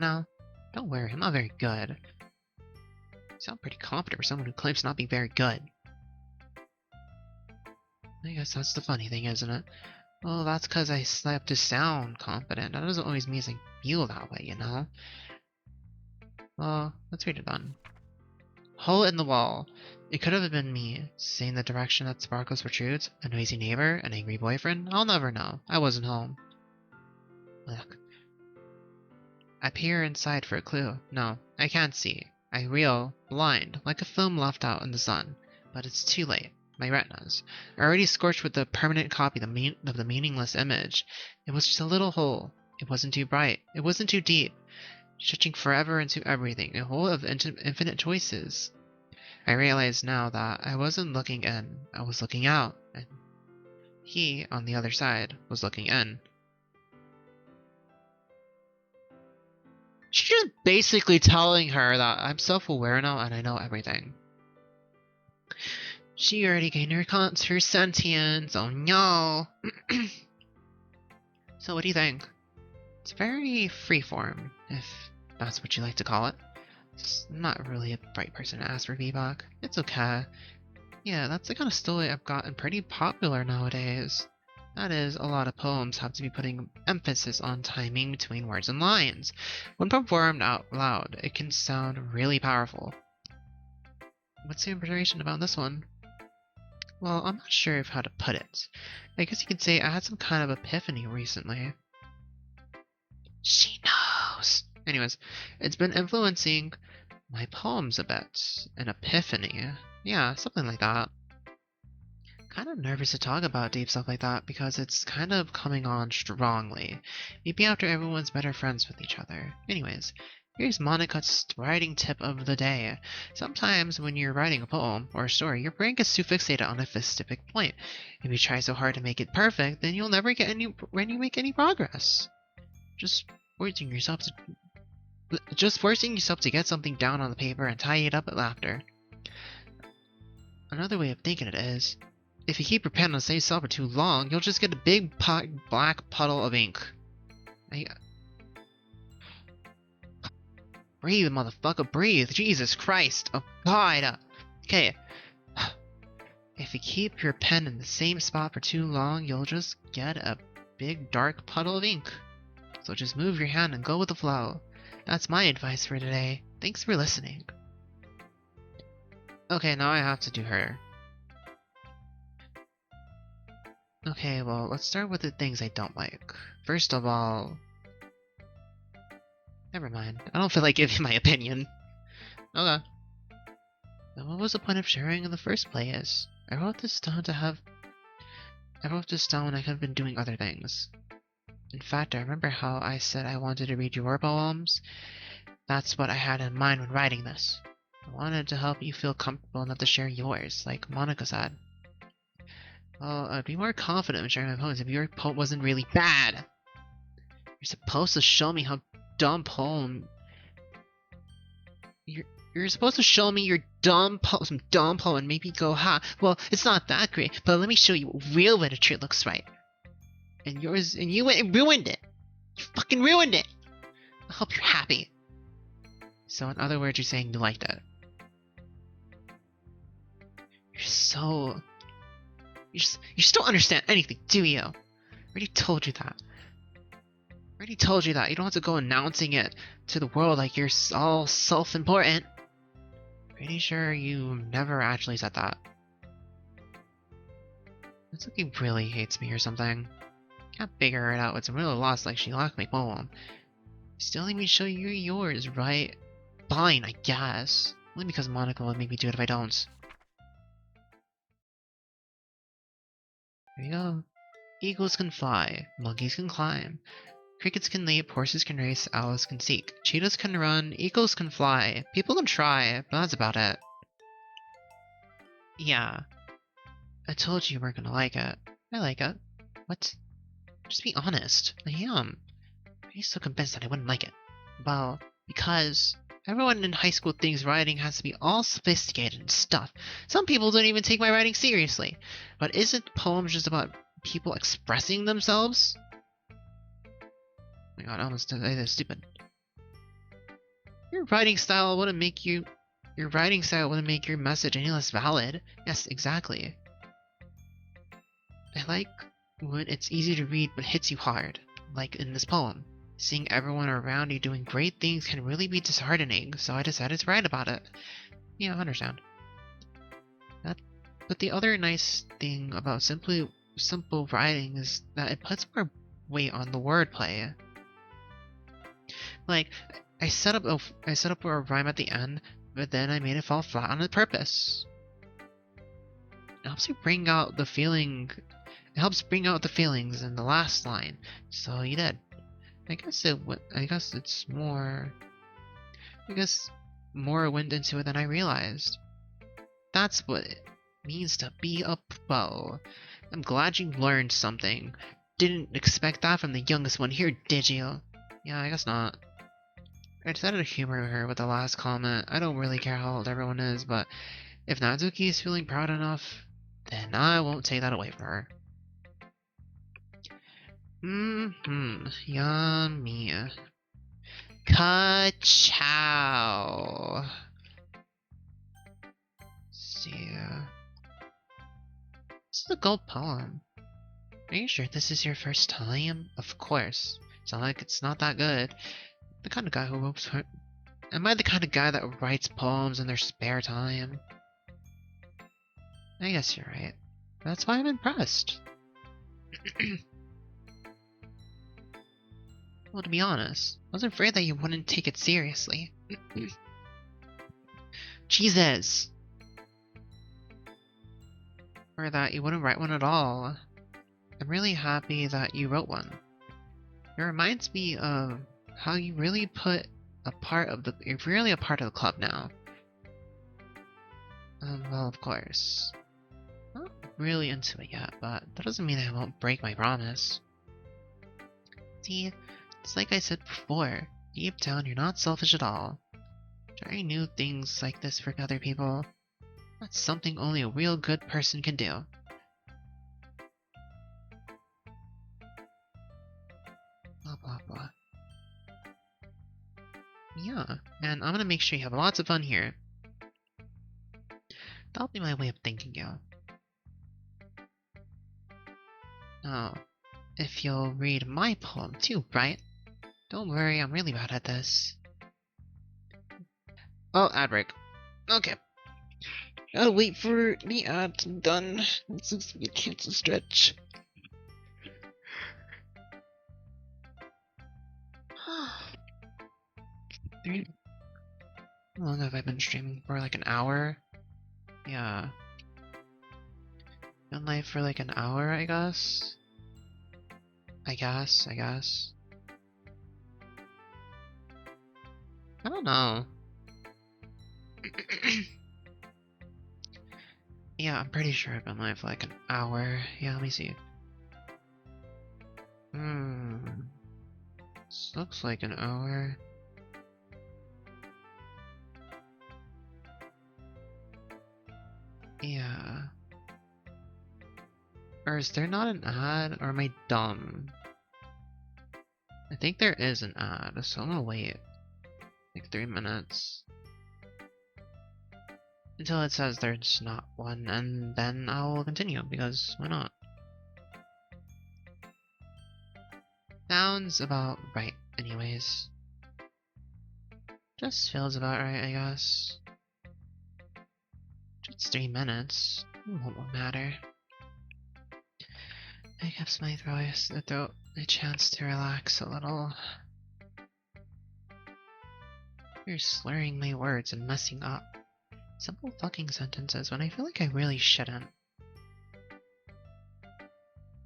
No, don't worry, I'm not very good. You sound pretty confident for someone who claims to not be very good. I guess that's the funny thing, isn't it? Well, that's because I have to sound confident. That doesn't always mean I feel that way, you know? Well, let's read it then. Hole in the wall. It could have been me, seeing the direction that sparkles protrudes, a noisy neighbor, an angry boyfriend. I'll never know. I wasn't home. Look. I peer inside for a clue. No, I can't see. I reel, blind, like a film left out in the sun. But it's too late. My retinas are already scorched with the permanent copy of the meaningless image. It was just a little hole. It wasn't too bright. It wasn't too deep. Stretching forever into everything, a hole of infinite choices. I realize now that I wasn't looking in, I was looking out, and he, on the other side, was looking in. She's just basically telling her that I'm self-aware now and I know everything. She already gained her sentience, oh no! So what do you think? It's very freeform, if that's what you like to call it. I'm not really a bright person to ask for feedback. It's okay. Yeah, that's the kind of story I've gotten pretty popular nowadays. That is, a lot of poems have to be putting emphasis on timing between words and lines. When performed out loud, it can sound really powerful. What's the impression about this one? Well, I'm not sure of how to put it. I guess you could say I had some kind of epiphany recently. She knows! Anyways, it's been influencing my poems a bit. An epiphany. Yeah, something like that. Kind of nervous to talk about deep stuff like that because it's kind of coming on strongly. Maybe after everyone's better friends with each other. Anyways, here's Monica's writing tip of the day. Sometimes when you're writing a poem or a story, your brain gets too fixated on a specific point. If you try so hard to make it perfect, then you'll never get make any progress. Just forcing yourself to get something down on the paper and tie it up with laughter. Another way of thinking it is, if you keep your pen on the same spot for too long, you'll just get a big black puddle of ink. Breathe, motherfucker, breathe. Jesus Christ. Oh, God. Okay. If you keep your pen in the same spot for too long, you'll just get a big dark puddle of ink. So just move your hand and go with the flow. That's my advice for today. Thanks for listening. Okay, now I have to do her. Okay, well, let's start with the things I don't like. First of all... Never mind. I don't feel like giving my opinion. Okay. Then what was the point of sharing in the first place? I wrote this down when I could have been doing other things. In fact, I remember how I said I wanted to read your poems. That's what I had in mind when writing this. I wanted to help you feel comfortable enough to share yours, like Monica said. Well, I'd be more confident in sharing my poems if your poem wasn't really bad. You're supposed to show me how dumb poem... You're supposed to show me your some dumb poem and maybe go, ha, well, it's not that great, but let me show you what real literature looks like. And you went and ruined it. You fucking ruined it. I hope you're happy. So in other words, you're saying you liked it. You just don't understand anything, do you? I already told you that. You don't have to go announcing it to the world like you're all self-important. Pretty sure you never actually said that. It's like he really hates me or something. Can't figure it out. It's a real loss, like she locked my poem. Still let me show you yours, right? Fine, I guess. Only because Monica would make me do it if I don't. Here we go. Eagles can fly, monkeys can climb, crickets can leap, horses can race, owls can seek, cheetahs can run, eagles can fly, people can try, but that's about it. Yeah. I told you weren't gonna like it. I like it. What? Just be honest. I am. Why are you so convinced that I wouldn't like it? Well, because everyone in high school thinks writing has to be all sophisticated and stuff. Some people don't even take my writing seriously. But isn't poems just about people expressing themselves? Oh my god, I almost did that stupid. Your writing style wouldn't make you. Your writing style wouldn't make your message any less valid. Yes, exactly. I like when it's easy to read but hits you hard, like in this poem. Seeing everyone around you doing great things can really be disheartening, so I decided to write about it. Yeah, I understand. But the other nice thing about simple writing is that it puts more weight on the wordplay. Like, I set up a rhyme at the end, but then I made it fall flat on purpose. It helps you bring out the feeling. It helps bring out the feelings in the last line. So you did. I guess it's more. I guess more went into it than I realized. That's what it means to be a pro. I'm glad you learned something. Didn't expect that from the youngest one here, did you? Yeah, I guess not. I decided to humor her with the last comment. I don't really care how old everyone is, but if Natsuki is feeling proud enough, then I won't take that away from her. Yummy. Ka-chow. See. This is a gold poem. Are you sure this is your first time? Of course. It's not like it's not that good. The kind of guy who writes. Am I the kind of guy that writes poems in their spare time? I guess you're right. That's why I'm impressed. Well, to be honest, I was afraid that you wouldn't take it seriously. Jesus! Or that you wouldn't write one at all. I'm really happy that you wrote one. It reminds me of how you really you're really a part of the club now. Well, of course. Not really into it yet, but that doesn't mean I won't break my promise. See, it's like I said before, deep down you're not selfish at all. Trying new things like this for other people, that's something only a real good person can do. Blah blah blah. Yeah, and I'm gonna make sure you have lots of fun here. That'll be my way of thanking you. Oh, if you'll read my poem too, right? Don't worry, I'm really bad at this. Oh, ad break. Okay. Gotta wait for the ad to be done. This is a chance to stretch. How long have I been streaming for? Like an hour? Yeah. Been live for like an hour, I guess? I guess. I don't know. Yeah, I'm pretty sure I've been live for like an hour. Yeah, let me see. This looks like an hour. Yeah. Or is there not an ad? Or am I dumb? I think there is an ad, so I'm gonna wait. Like 3 minutes. Until it says there's not one, and then I'll continue, because why not? Sounds about right, anyways. Just feels about right, I guess. Just 3 minutes. It won't matter. It gives my throat a chance to relax a little. You're slurring my words and messing up. Simple fucking sentences when I feel like I really shouldn't.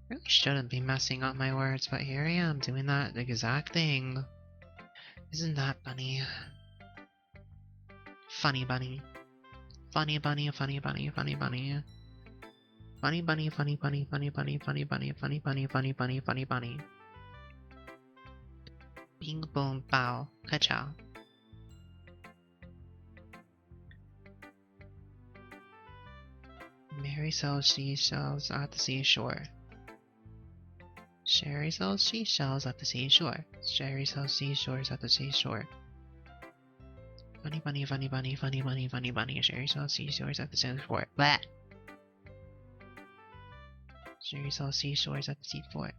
Really shouldn't be messing up my words, but here I am doing that exact thing. Isn't that funny? Funny bunny. Funny bunny, funny bunny, funny bunny. Funny bunny, funny bunny, funny bunny, funny bunny, funny bunny, funny bunny, funny bunny. Bing boom bow, ka-chow. Mary sells seashells at the seashore. Sherry sells seashells at the seashore. Sherry sells seashores at the seashore. Funny bunny, funny bunny, funny bunny, funny bunny. Share yourself, seashores at the seafort. Blah! Share yourself, seashores at the seafort.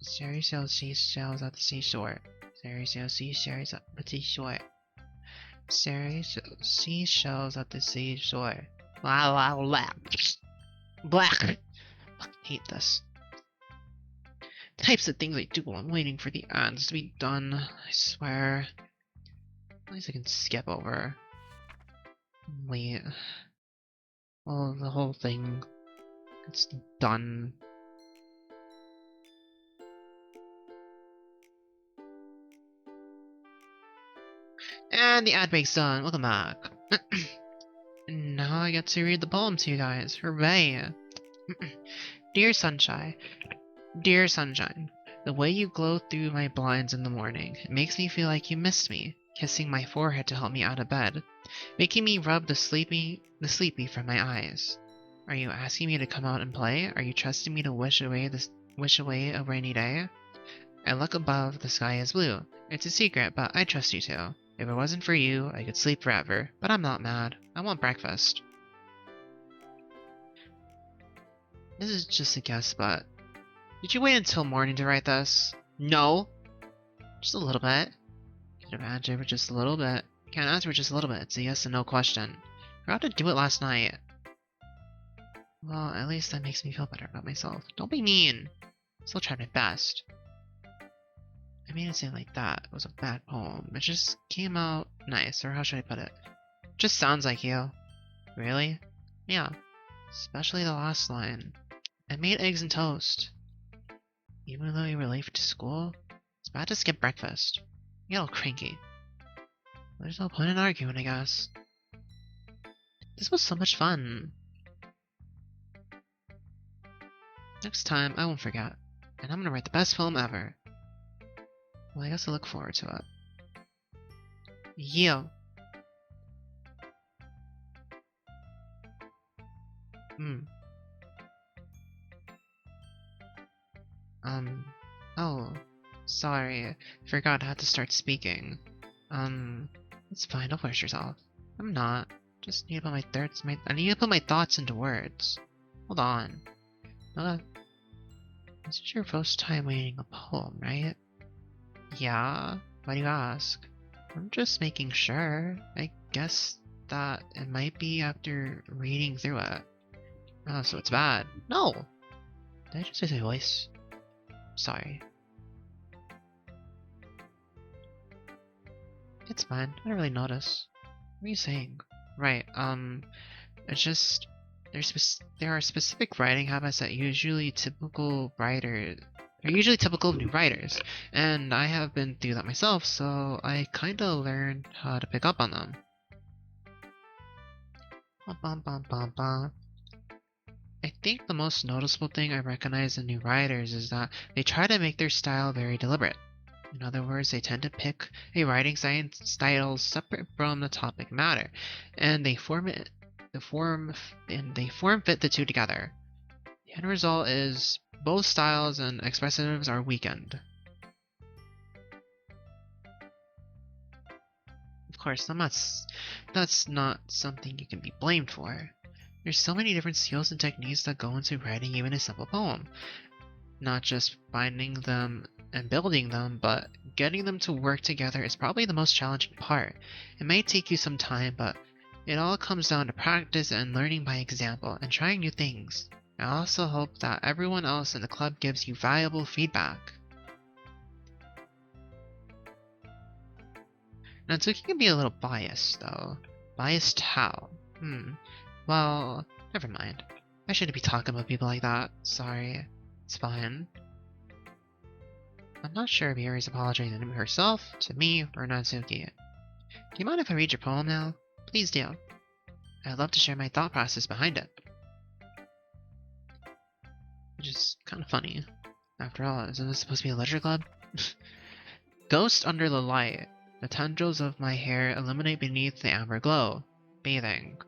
Share yourself, seashells at the seashore. Share yourself, seashells at the seashore. Share yourself, seashells at the seashore. Blah, blah, blah. Black! I hate this. Types of things I do while I'm waiting for the ads to be done. I swear. At least I can skip over. Wait. Well, the whole thing. It's done. And the ad break's done. Welcome back. Now I get to read the poem to you guys. Hooray! Dear Sunshine. Dear Sunshine. The way you glow through my blinds in the morning, it makes me feel like you missed me, kissing my forehead to help me out of bed, making me rub the sleepy from my eyes. Are you asking me to come out and play? Are you trusting me to wish away a rainy day? I look above, the sky is blue. It's a secret, but I trust you too. If it wasn't for you, I could sleep forever, but I'm not mad. I want breakfast. This is just a guess, but did you wait until morning to write this? No. Just a little bit. Can imagine for just a little bit. Can't answer for just a little bit. It's a yes and no question. Forgot to do it last night. Well, at least that makes me feel better about myself. Don't be mean. Still tried my best. I made it seem like that. It was a bad poem. It just came out nice, or how should I put it? Just sounds like you. Really? Yeah. Especially the last line. I made eggs and toast. Even though you were late to school, it's bad to skip breakfast. You get all cranky. There's no point in arguing, I guess. This was so much fun. Next time, I won't forget. And I'm gonna write the best film ever. Well, I guess I look forward to it. Yo. Oh. Sorry. I forgot I had to start speaking. It's fine, don't push yourself. I'm not. Just need to put I need to put my thoughts into words. Hold on. This is your first time reading a poem, right? Yeah? Why do you ask? I'm just making sure. I guess that it might be after reading through it. Oh, so it's bad. No! Did I just say my voice? Sorry. It's fine. I don't really notice. What are you saying? Right, it's just there are specific writing habits that are usually typical of new writers, and I have been through that myself, so I kinda learned how to pick up on them. I think the most noticeable thing I recognize in new writers is that they try to make their style very deliberate. In other words, they tend to pick a writing style separate from the topic matter, and they form fit the two together. The end result is both styles and expressives are weakened. Of course, that's not something you can be blamed for. There's so many different skills and techniques that go into writing even a simple poem. Not just finding them and building them, but getting them to work together is probably the most challenging part. It may take you some time, but it all comes down to practice and learning by example and trying new things. I also hope that everyone else in the club gives you valuable feedback. Now, Doki can be a little biased, though. Biased how? Well, never mind. I shouldn't be talking about people like that. Sorry. It's fine. I'm not sure if Yuri's apologizing to herself, to me, or Natsuki. Do you mind if I read your poem now? Please do. I'd love to share my thought process behind it. Which is kind of funny. After all, isn't this supposed to be a literature club? Ghost under the light. The tendrils of my hair illuminate beneath the amber glow. Bathing.